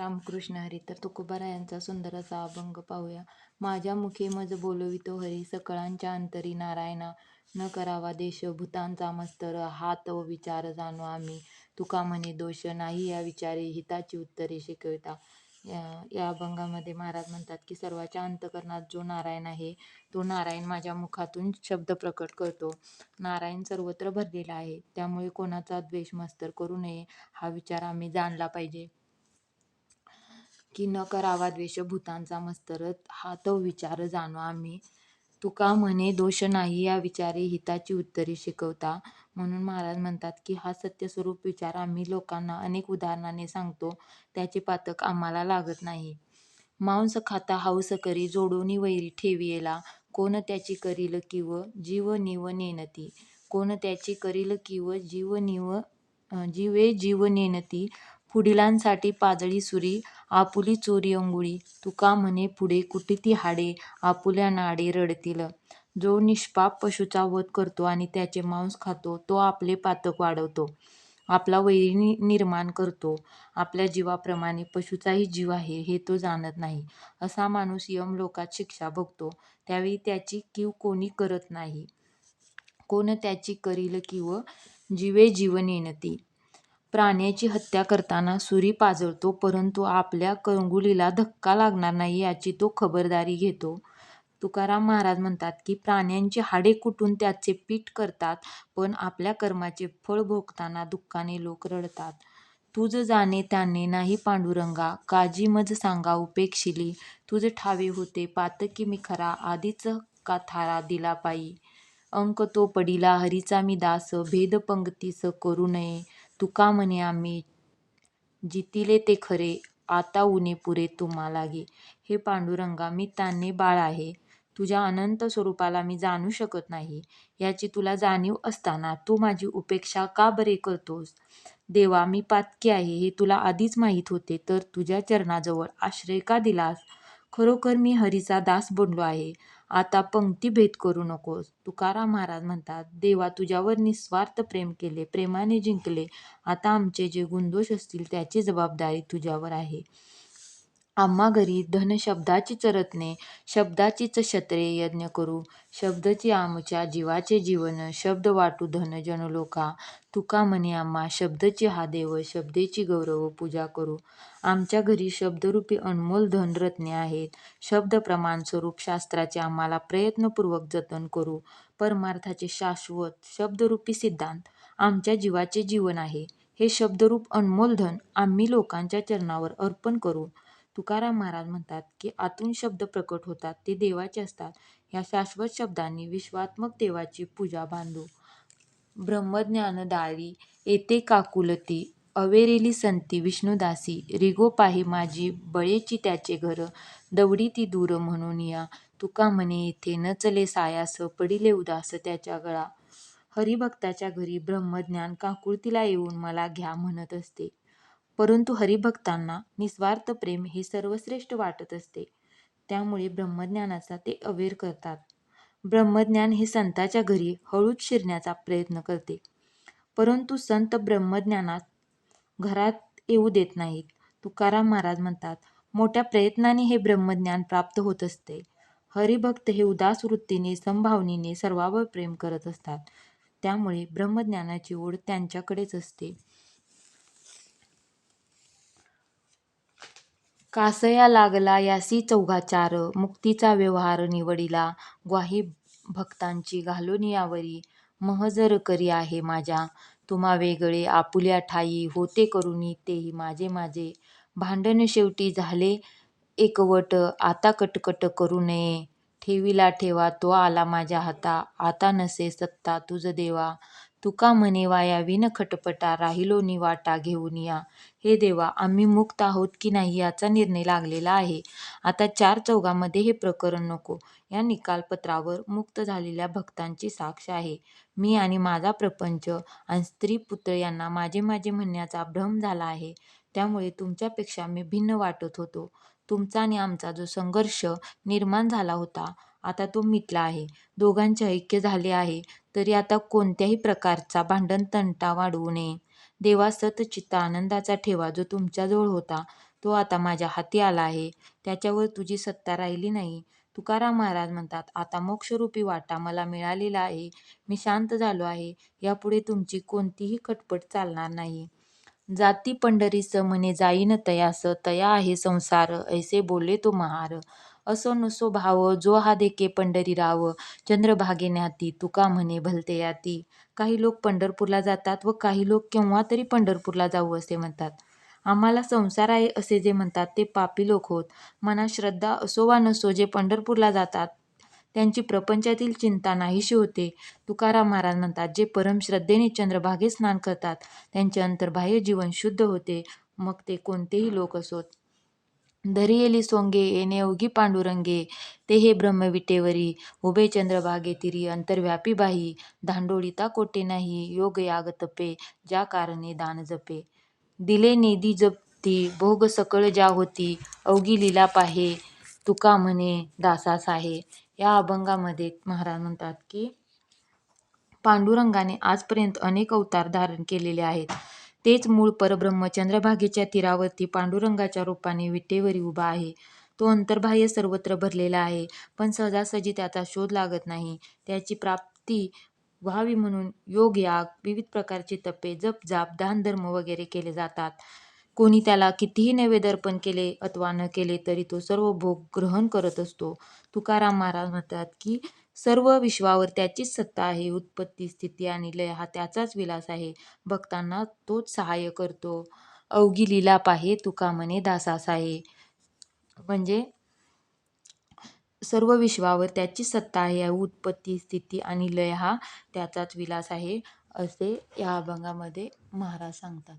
रामकृष्ण हरी. तर तुकोबारायांचा सुंदर असा अभंग पाहूया. माझ्या मुखे मज बोलवितो हरी, सकळांच्या अंतरी नारायणा. न करावा देश भूतांचा मस्तर, हा तव विचार जाणो आम्ही. तुका म्हणे दोष नाही या विचारी, हिताची उत्तरे शिकविता. या अभंगामध्ये महाराज म्हणतात की सर्वाच्या अंतकरणात जो नारायण आहे, तो नारायण माझ्या मुखातून शब्द प्रकट करतो. नारायण सर्वत्र भरलेला आहे, त्यामुळे कोणाचा द्वेष मत्सर करू नये हा विचार आम्ही जाणला पाहिजे. की न करावा द्वेष भूतांचा मत्सर, हा तो विचार जाणो आम्ही. तुका म्हणे दोष नाही या विचारी, हिताची उत्तरे शिकवता. म्हणून महाराज म्हणतात की हा सत्यस्वरूप विचार आम्ही लोकांना अनेक उदाहरणाने सांगतो, त्याचे पातक आम्हाला लागत नाही. मांस खाता हाऊस करी, जोडोनी वैरी ठेवियेला. कोण त्याची करील किव जीव निव नेनती. कोण त्याची करील किव जीवे जीव नेनती. पुढिलांसाठी पाजळी सुरी, आपुली चोरी अंगुळी. तुका म्हणे पुढे कुटीती हाडे, आपुल्या नाडे रडतील. जो निष्पाप पशूचा वध करतो आणि त्याचे मांस खातो, तो आपले पातक वाढवतो, आपला वैरी निर्माण करतो. आपल्या जीवाप्रमाणे पशूचाही जीव आहे हे तो जाणत नाही. असा माणूस यमलोकात शिक्षा भोगतो, त्यावेळी त्याची कीव कोणी करत नाही. कोण त्याची करील कीव जीवे जीव नेनती. प्राण्याची हत्या करताना सुरी पाजळतो, परंतु आपल्या कंगुलीला धक्का लागणार नाही याची तो खबरदारी घेतो. तुकाराम महाराज म्हणतात की प्राण्यांची हाडे कुटून त्याचे पीठ करतात, पण आपल्या कर्माचे फळ भोगताना दुःखाने लोक रडतात. तुझ जाणे त्याने नाही पांडुरंगा, काजी मज सांगा उपेक्षिली. तुझ ठावे होते पातकी मी खरा, आधीच का थारा दिला पायी. अंक तो पडिला हरीचा मी दास, भेद पंगतीस करू नये. तुका म्हणे आम्ही जितिले ते खरे, आता उणे पुरे तुम्हा लागे. हे पांडुरंगा, मी तान्हे बाळ आहे, तुझ्या अनंत स्वरूपाला मी जाणू शकत नाही. याची तुला जाणीव असताना तू माझी उपेक्षा का बरे करतोस? देवा, मी पातकी आहे हे तुला आधीच माहीत होते, तर तुझ्या चरणाजवळ आश्रय का दिलास? खरोखर मी हरीचा दास बनलो आहे, आता पंक्तीभेद करू नकोस. तुकाराम महाराज म्हणतात, देवा तुझ्यावर निस्वार्थ प्रेम केले, प्रेमाने जिंकले. आता आमचे जे गुणदोष असतील त्याची जबाबदारी तुझ्यावर आहे. आम्हा घरी धन शब्दाचीच रत्ने, शब्दाचीच क्षत्रे यज्ञ करू. शब्दची आमच्या जीवाचे जीवन, शब्द वाटू धन जनलोका. तुका म्हणे आम्हा शब्दची हा देव, शब्देची गौरव पूजा करू. आमच्या घरी शब्दरूपी अनमोल धन रत्ने आहेत. शब्द प्रमाण स्वरूप शास्त्राचे आम्हाला प्रयत्नपूर्वक जतन करू. परमार्थाचे शाश्वत शब्दरूपी सिद्धांत आमच्या जीवाचे जीवन आहे. हे शब्दरूप अनमोल धन आम्ही लोकांच्या चरणावर अर्पण करू. तुकाराम महाराज म्हणतात की आतून शब्द प्रकट होतात ते देवाचे असतात. या शाश्वत शब्दांनी विश्वात्मक देवाची पूजा बांधू. ब्रह्मज्ञानदायी येते काकुलती, अवेरेली संती विष्णुदासी. रिगो पाही माझी बळेची त्याचे घर, दवडी ती दूर म्हणून या. तुका म्हणे येथे न चले सायास, पडिले उदास त्याच्या गळा. हरिभक्ताच्या घरी ब्रह्मज्ञान काकुळतीला येऊन मला घ्या म्हणत असते. परंतु हरिभक्तांना निस्वार्थ प्रेम हे सर्वश्रेष्ठ वाटत असते, त्यामुळे ब्रह्मज्ञानाचा ते अवेर करतात. ब्रह्मज्ञान हे संताच्या घरी हळूच शिरण्याचा प्रयत्न करते, परंतु संत ब्रह्मज्ञानात घरात येऊ देत नाहीत. तुकाराम महाराज म्हणतात, मोठ्या प्रयत्नाने हे ब्रह्मज्ञान प्राप्त होत असते. हरिभक्त हे उदास वृत्तीने समभावनीने सर्वावर प्रेम करत असतात, त्यामुळे ब्रह्मज्ञानाची ओढ त्यांच्याकडेच असते. कासया लागला यासी चौघाचार, मुक्तीचा व्यवहार निवडिला. ग्वाही भक्तांची घालून यावरी, महजर करी आहे माझ्या. तुम्हा वेगळे आपुल्या ठाई, होते करुणी तेही माझे माझे. भांडण शेवटी झाले एकवट, आता कटकट करू नये. ठेविला ठेवा तो आला माझ्या हाता, आता नसे सत्ता तुझ देवा. तुका म्हणे वाया विन खटपटा, राहिलो निवाटा घेऊन या. हे देवा, आम्ही मुक्त आहोत की नाही याचा निर्णय लागलेला आहे. आता चार चौघामध्ये हे प्रकरण नको. या निकालपत्रावर मुक्त झालेल्या भक्तांची साक्ष आहे. मी आणि माझा प्रपंच आणि स्त्री पुत्र यांना माझे माझे म्हणण्याचा भ्रम झाला आहे, त्यामुळे तुमच्यापेक्षा मी भिन्न वाटत होतो. तुमचा आणि आमचा जो संघर्ष निर्माण झाला होता, आता तो मिटला आहे. दोघांचे ऐक्य झाले आहे, तरी आता कोणत्याही प्रकारचा भांडण तंटा वाढवू नये. देवा, सतचित्त आनंदाचा ठेवा जो तुमच्याजवळ होता तो आता माझ्या हाती आला आहे. त्याच्यावर तुझी सत्ता राहिली नाही. तुकाराम महाराज म्हणतात, आता मोक्षरूपी वाटा मला मिळालेला आहे. मी शांत झालो आहे. यापुढे तुमची कोणतीही खटपट चालणार नाही. जाती पंढरीस म्हणे जाईन तयास, तया आहे संसार, ऐसे बोलले तो महार. असो नसो भाव, जो हा देखे पंढरी राव, चंद्रभागे न्याती, तुका म्हणे भलते याती. काही लोक पंढरपूरला जातात व काही लोक केव्हा तरी पंढरपूरला जाऊ असे म्हणतात. आम्हाला संसार आहे असे जे म्हणतात ते पापी लोक होत. मनात श्रद्धा असो वा नसो, जे पंढरपूरला जातात त्यांची प्रपंचातील चिंता नाहीशी होते. तुकाराम महाराज म्हणतात, जे परमश्रद्धेने चंद्रभागेत स्नान करतात त्यांचे अंतर्बाह्य जीवन शुद्ध होते, मग ते कोणतेही लोक असोत. धरियेली सोंगे येणे अवघी पांडुरंगे, ते हे ब्रह्मविटेवरी, उभे चंद्रभागे तिरी अंतर्व्यापी बाही, धांडोळीता कोटे नाही, योग याग तपे, ज्या कारणे दान जपे. दिले नेदी जपती, भोग सकळ ज्या होती, अवघी लीला पाहे, तुका म्हणे दासास आहे. या अभंगामध्ये महाराज म्हणतात की पांडुरंगाने आजपर्यंत अनेक अवतार धारण केलेले आहेत. तेच मूळ परब्रह्म चंद्रभागेच्या तीरावरती पांडुरंगाच्या रूपाने विटेवरी उभा आहे. तो अंतर्बाह्य सर्वत्र भरलेला आहे, पण सहजासहजी त्याचा शोध लागत नाही. त्याची प्राप्ती व्हावी म्हणून योग याग, विविध प्रकारची तपे, जप जाप, दान धर्म वगैरे केले जातात. कोणी त्याला कितीही नैवेद्य अर्पण केले अथवा न केले तरी तो सर्व भोग ग्रहण करत असतो. तुकाराम महाराज म्हणतात की सर्व विश्वावर त्याचीच सत्ता आहे. उत्पत्ती, स्थिती आणि लय हा त्याचाच विलास आहे. भक्तांना तोच सहाय्य करतो. अवघी लीला पाहे, तुका म्हणे दासास आहे. म्हणजे सर्व विश्वावर त्याची सत्ता आहे. उत्पत्ती, स्थिती आणि लय हा त्याचाच विलास आहे, असे या अभंगामध्ये महाराज सांगतात.